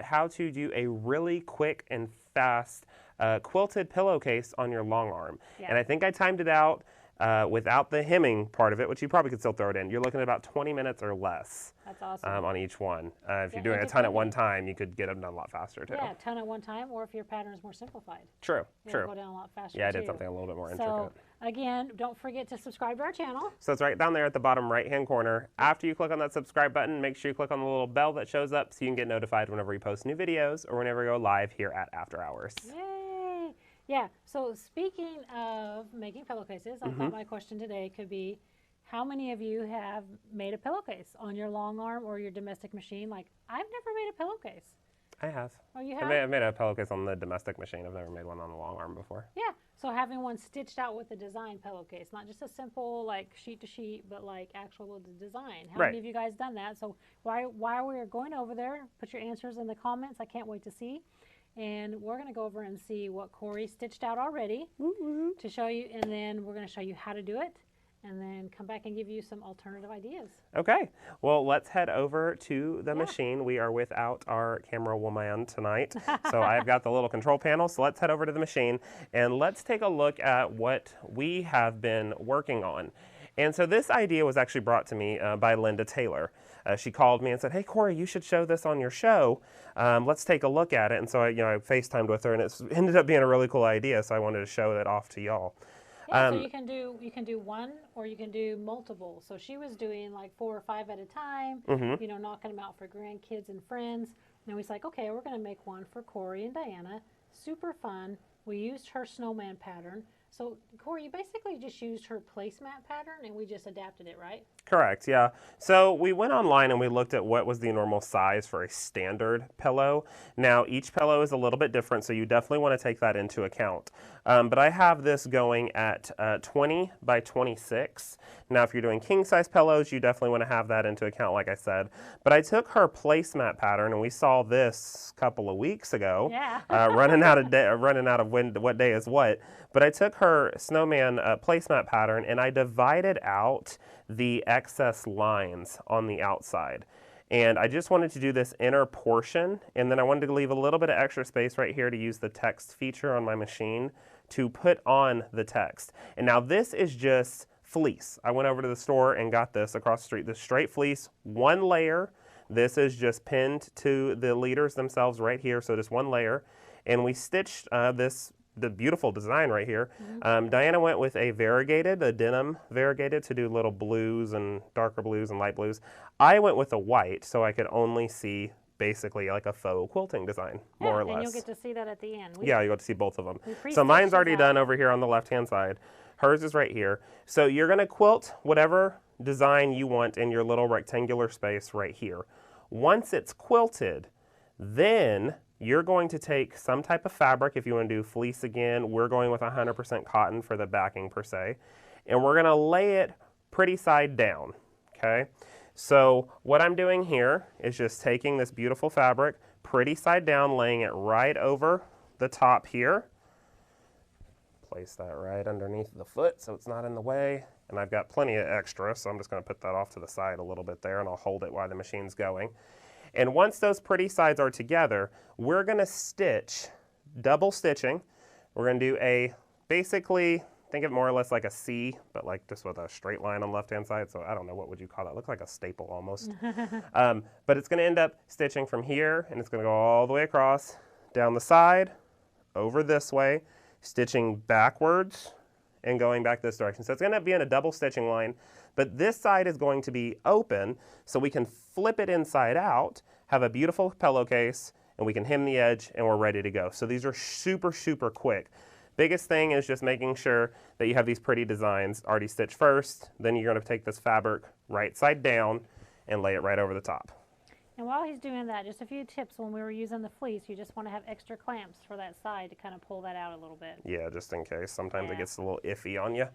how to do a really quick and fast quilted pillowcase on your long arm. Yeah. And I think I timed it out without the hemming part of it, which you probably could still throw it in. You're looking at about 20 minutes or less. That's awesome. On each one. If you're doing a ton at one time, you could get them done a lot faster too. Yeah, a ton at one time, or if your pattern is more simplified. True, It'll go down a lot faster. Yeah, I did something a little bit more intricate. So again, don't forget to subscribe to our channel. So it's right down there at the bottom right-hand corner. After you click on that subscribe button, make sure you click on the little bell that shows up so you can get notified whenever we post new videos or whenever we go live here at After Hours. Yay! Yeah, so speaking of making pillowcases, I thought my question today could be, how many of you have made a pillowcase on your long arm or your domestic machine? Like, I've never made a pillowcase. I have. Oh, you have? I've made a pillowcase on the domestic machine. I've never made one on the long arm before. Yeah, so having one stitched out with a design pillowcase, not just a simple like sheet to sheet, but like actual design. How many of you guys done that? So while we're going over there, put your answers in the comments. I can't wait to see. And we're going to go over and see what Corey stitched out already to show you, and then we're going to show you how to do it, and then come back and give you some alternative ideas. Okay, well, let's head over to the machine. We are without our camera woman tonight, so I've got the little control panel. So let's head over to the machine, and let's take a look at what we have been working on. And so this idea was actually brought to me by Linda Taylor. She called me and said, "Hey, Corey, you should show this on your show. Let's take a look at it." And so I FaceTimed with her, and it ended up being a really cool idea. So I wanted to show that off to y'all. Yeah, so you can do one or you can do multiple. So she was doing like 4 or 5 at a time, knocking them out for grandkids and friends. And we was like, okay, we're going to make one for Corey and Diana. Super fun. We used her snowman pattern. So Corey, you basically just used her placemat pattern and we just adapted it, right? Correct, yeah. So we went online and we looked at what was the normal size for a standard pillow. Now each pillow is a little bit different, so you definitely want to take that into account. But I have this going at 20 by 26. Now if you're doing king size pillows, you definitely want to have that into account, like I said. But I took her placemat pattern, and we saw this a couple of weeks ago. Yeah. running out of what day is what. But I took her snowman placemat pattern and I divided out the excess lines on the outside. And I just wanted to do this inner portion, and then I wanted to leave a little bit of extra space right here to use the text feature on my machine to put on the text. And now this is just fleece. I went over to the store and got this across the street. This straight fleece, 1 layer. This is just pinned to the leaders themselves right here, so just 1 layer. And we stitched the beautiful design right here. Diana went with a denim variegated to do little blues and darker blues and light blues. I went with a white so I could only see basically like a faux quilting design, more or less. And you'll get to see that at the end. Yeah, you'll get to see both of them. So mine's already done over here on the left-hand side. Hers is right here. So you're gonna quilt whatever design you want in your little rectangular space right here. Once it's quilted, then you're going to take some type of fabric. If you want to do fleece again, we're going with 100% cotton for the backing per se. And we're going to lay it pretty side down, okay? So what I'm doing here is just taking this beautiful fabric, pretty side down, laying it right over the top here. Place that right underneath the foot so it's not in the way. And I've got plenty of extra, so I'm just going to put that off to the side a little bit there, and I'll hold it while the machine's going. And once those pretty sides are together, we're going to stitch, double stitching. We're going to do basically, think of it more or less like a C, but like just with a straight line on the left-hand side. So I don't know, what would you call that? Looks like a staple almost. But it's going to end up stitching from here, and it's going to go all the way across, down the side, over this way, stitching backwards, and going back this direction. So it's going to be in a double stitching line, but this side is going to be open so we can flip it inside out, have a beautiful pillowcase, and we can hem the edge and we're ready to go. So these are super, super quick. Biggest thing is just making sure that you have these pretty designs already stitched first, then you're going to take this fabric right side down and lay it right over the top. And while he's doing that, just a few tips when we were using the fleece. You just want to have extra clamps for that side to kind of pull that out a little bit. Yeah, just in case. Sometimes it gets a little iffy on you.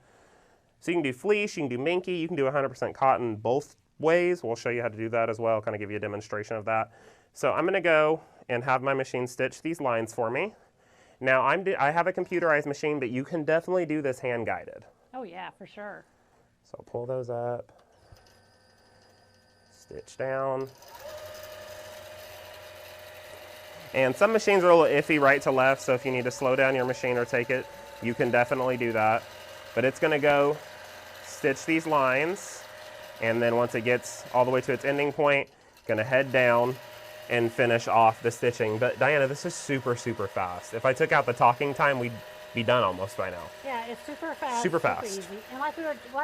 So you can do fleece, you can do minky, you can do 100% cotton both ways. We'll show you how to do that as well, kind of give you a demonstration of that. So I'm going to go and have my machine stitch these lines for me. Now I have a computerized machine, but you can definitely do this hand guided. Oh yeah, for sure. So I'll pull those up, stitch down. And some machines are a little iffy right to left, so if you need to slow down your machine or take it, you can definitely do that. But it's gonna go stitch these lines, and then once it gets all the way to its ending point, gonna head down and finish off the stitching. But Diana, this is super, super fast. If I took out the talking time, we'd be done almost by now. Yeah, it's super fast. Super fast. Easy. And like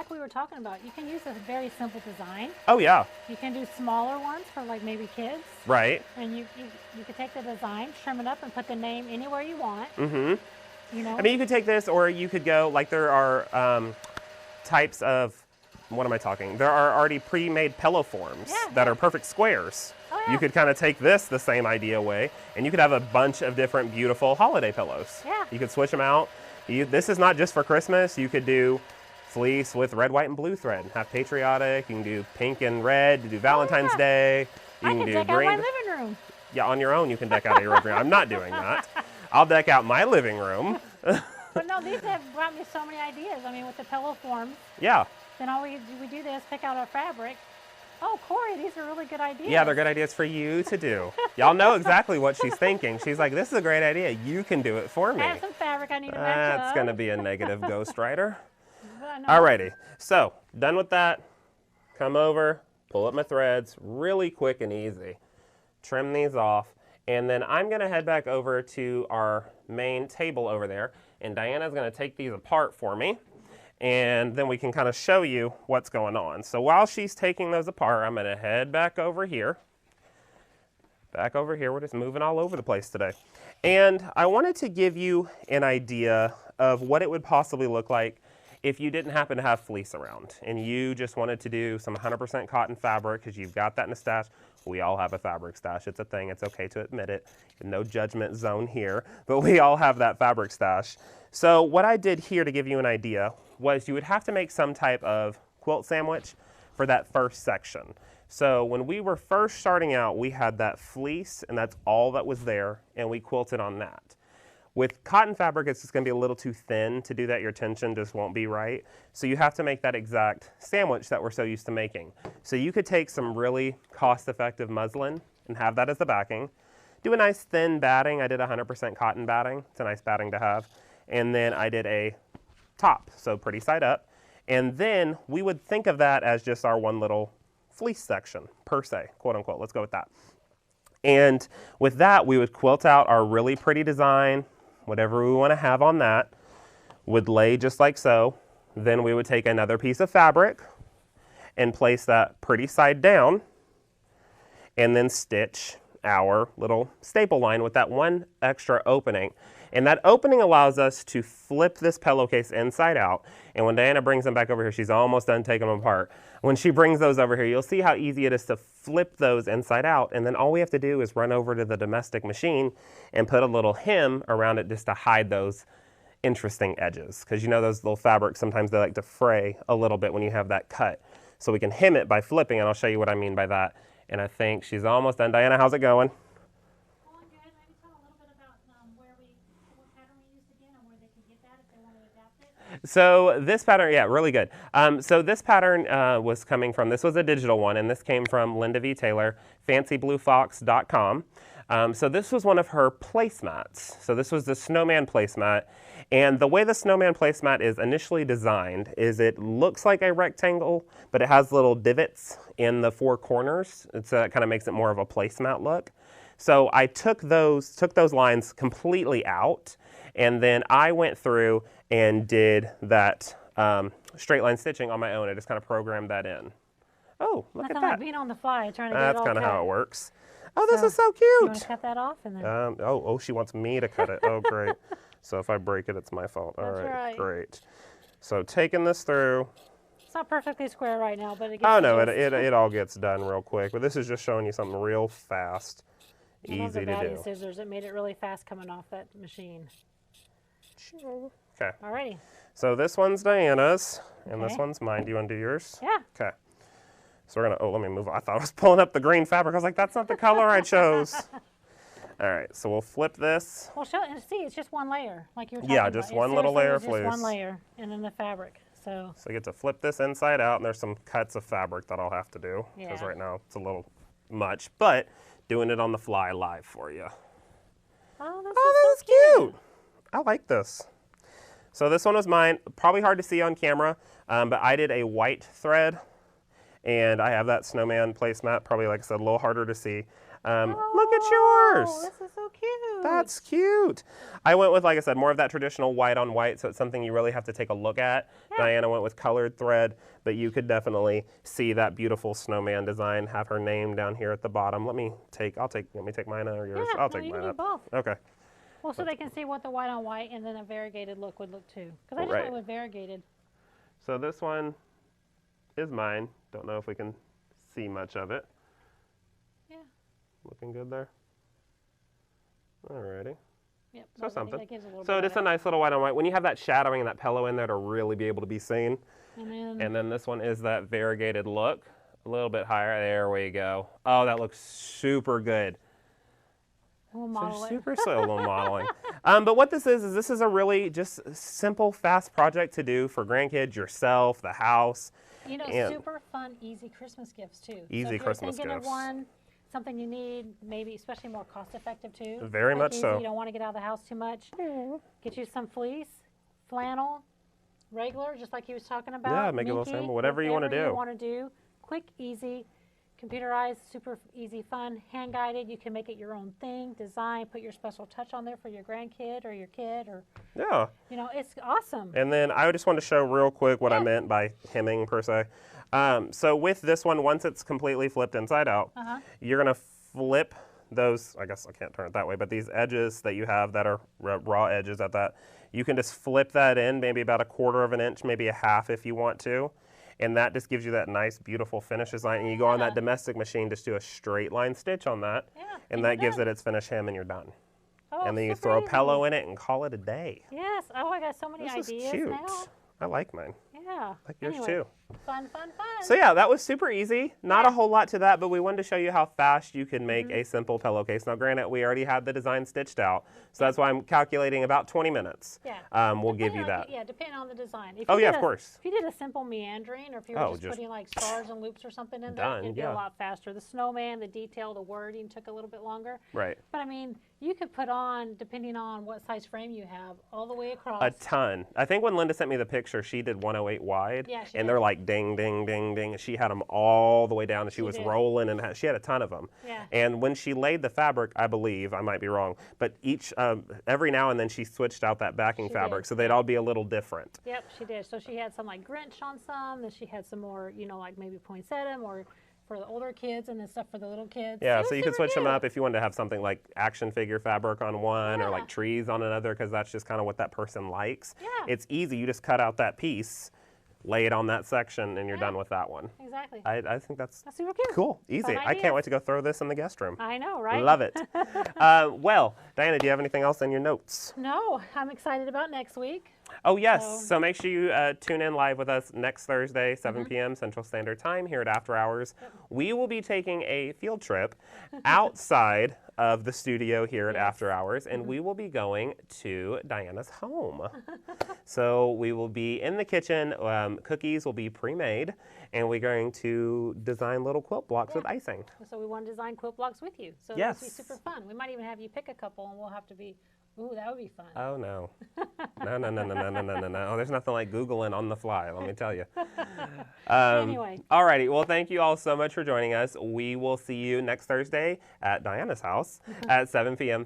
we were talking about, you can use a very simple design. Oh yeah. You can do smaller ones for like maybe kids. Right. And you could take the design, trim it up, and put the name anywhere you want. Mm-hmm. You know? I mean, you could take this, or you could go, like there are types of, what am I talking? There are already pre-made pillow forms that are perfect squares. Oh, yeah. You could kind of take this the same idea way, and you could have a bunch of different beautiful holiday pillows. Yeah. You could switch them out. This is not just for Christmas. You could do fleece with red, white, and blue thread. Have patriotic. You can do pink and red to do Valentine's Day. You can do deck green. out my living room. Yeah, on your own you can deck out your living room. I'm not doing that. I'll deck out my living room. But no, these have brought me so many ideas. I mean, with the pillow forms. Yeah. Then all we do this, pick out our fabric. Oh, Corey, these are really good ideas. Yeah, they're good ideas for you to do. Y'all know exactly what she's thinking. She's like, this is a great idea. You can do it for me. I have some fabric I need to match That's up. going to be a negative ghostwriter. No. Alrighty, so done with that. Come over, pull up my threads, really quick and easy. Trim these off, and then I'm going to head back over to our main table over there, and Diana's going to take these apart for me. And then we can kind of show you what's going on. So while she's taking those apart, I'm going to head back over here. We're just moving all over the place today. And I wanted to give you an idea of what it would possibly look like if you didn't happen to have fleece around and you just wanted to do some 100% cotton fabric because you've got that in a stash. We all have a fabric stash. It's a thing. It's okay to admit it. No judgment zone here, but we all have that fabric stash. So what I did here to give you an idea was you would have to make some type of quilt sandwich for that first section. So when we were first starting out, we had that fleece, and that's all that was there, and we quilted on that. With cotton fabric, it's just going to be a little too thin to do that. Your tension just won't be right. So you have to make that exact sandwich that we're so used to making. So you could take some really cost-effective muslin and have that as the backing. Do a nice thin batting. I did 100% cotton batting. It's a nice batting to have. And then I did a top, so pretty side up. And then we would think of that as just our one little fleece section, per se, quote unquote. Let's go with that. And with that, we would quilt out our really pretty design, whatever we want to have on that, would lay just like so. Then we would take another piece of fabric and place that pretty side down, and then stitch our little staple line with that one extra opening. And that opening allows us to flip this pillowcase inside out. And when Diana brings them back over here, she's almost done taking them apart. When she brings those over here, you'll see how easy it is to flip those inside out. And then all we have to do is run over to the domestic machine and put a little hem around it just to hide those interesting edges. Because you know those little fabrics, sometimes they like to fray a little bit when you have that cut. So we can hem it by flipping, and I'll show you what I mean by that. And I think she's almost done. Diana, how's it going? So this pattern, yeah, really good. So this pattern was coming from, this was a digital one, and this came from Linda V. Taylor, fancybluefox.com. So this was one of her placemats. So this was the Snowman Placemat. And the way the Snowman Placemat is initially designed is it looks like a rectangle, but it has little divots in the four corners. So that kind of makes it more of a placemat look. So I took those lines completely out, and then I went through and did that straight line stitching on my own. I just kind of programmed that in. Oh, look at that. Like being on the fly, trying to get it all That's kind of cut. how it works. Oh, this is so cute. You want to cut that off? And then... oh, she wants me to cut it. Oh, great. So if I break it, it's my fault. All right, great. So taking this through. It's not perfectly square right now, but it gets Oh, no, it all gets done real quick. But this is just showing you something real fast, easy to do. Scissors, it made it really fast coming off that machine. Okay. Alrighty. So this one's Diana's, and this one's mine. Do you want to do yours? Yeah. Okay. So we're gonna, let me move. I thought I was pulling up the green fabric. I was like, that's not the color I chose. All right, so we'll flip this. Well, see, it's just one layer, like you were talking about. Yeah, just one little layer of fleece. Just one layer, and then the fabric. So you get to flip this inside out, and there's some cuts of fabric that I'll have to do because yeah. right now it's a little much, but doing it on the fly live for you. Oh, this Oh, is this so is cute. I like this. So this one was mine. Probably hard to see on camera, but I did a white thread, and I have that Snowman Placemat. Probably, like I said, a little harder to see. Look at yours. This is so cute. That's cute. I went with, like I said, more of that traditional white on white, so it's something you really have to take a look at. Yeah. Diana went with colored thread, but you could definitely see that beautiful snowman design. Have her name down here at the bottom. Let me take mine or yours? Yeah, I'll take mine do up. both. Okay. Well, so they can see what the white on white and then a variegated look would look too. Because I just went with variegated. So this one is mine. Don't know if we can see much of it. Yeah. Looking good there. Alrighty. Yep. So something. So just a nice little white on white. When you have that shadowing and that pillow in there to really be able to be seen. And then this one is that variegated look. A little bit higher. There we go. Oh, that looks super good. We'll model so super slow little modeling. But what this is a really just simple, fast project to do for grandkids, yourself, the house. You know, super fun, easy Christmas gifts too. Easy Christmas gifts. If you're thinking of one, something you need, maybe especially more cost effective too. Very much so. You don't want to get out of the house too much. Get you some fleece, flannel, regular, just like he was talking about. Yeah, make it a little simple, whatever you want to do. Whatever you want to do. Quick, easy. Computerized, super easy, fun, hand-guided. You can make it your own thing, design, put your special touch on there for your grandkid or your kid, or you know, it's awesome. And then I just want to show real quick what I meant by hemming per se. So with this one, once it's completely flipped inside out, you're gonna flip those. I guess I can't turn it that way, but these edges that you have that are raw edges at that, you can just flip that in, maybe about 1/4 of an inch, maybe a half if you want to. And that just gives you that nice, beautiful finish design. And you go on that domestic machine, just do a straight line stitch on that. And that gives it its finished hem and you're done. Oh, and then you throw a pillow in it and call it a day. Yes. Oh, I got so many ideas is cute. now. I like mine. Yeah. I like yours too. Fun, fun, fun. So yeah, that was super easy. Not a whole lot to that, but we wanted to show you how fast you can make a simple pillowcase. Now granted, we already had the design stitched out, so that's why I'm calculating about 20 minutes. Yeah. We'll give you that. Yeah, depending on the design. Oh yeah, of course. If you did a simple meandering, or if you were just putting like stars and loops or something in there, it'd be a lot faster. The snowman, the detail, the wording took a little bit longer. Right. But I mean, you could put on, depending on what size frame you have, all the way across. A ton. I think when Linda sent me the picture, she did 108 wide. Yeah, and they're like ding, ding, ding, ding. She had them all the way down, and she was rolling, and she had a ton of them. Yeah. And when she laid the fabric, I believe, I might be wrong, but every now and then she switched out that backing fabric, so they'd all be a little different. Yep, she did. So she had some like Grinch on some, then she had some more, you know, like maybe poinsettia, or for the older kids, and then stuff for the little kids. Yeah, so you could switch them up if you wanted to have something like action figure fabric on one, or like trees on another, because that's just kind of what that person likes. Yeah. It's easy. You just cut out that piece, lay it on that section, and you're done with that one. Exactly. I think that's super cute. Cool, easy. I can't wait to go throw this in the guest room. I know, right? Love it. Well, Diana, do you have anything else in your notes? No, I'm excited about next week. Oh, yes. So make sure you tune in live with us next Thursday, 7 p.m. Central Standard Time here at After Hours. We will be taking a field trip outside of the studio here at After Hours, and we will be going to Diana's home. So we will be in the kitchen. Cookies will be pre-made, and we're going to design little quilt blocks with icing. So we want to design quilt blocks with you. So yes. It'll be super fun. We might even have you pick a couple, and we'll have to be, ooh, that would be fun. Oh, no. No. There's nothing like Googling on the fly, let me tell you. Anyway. All righty. Well, thank you all so much for joining us. We will see you next Thursday at Diana's house at 7 p.m.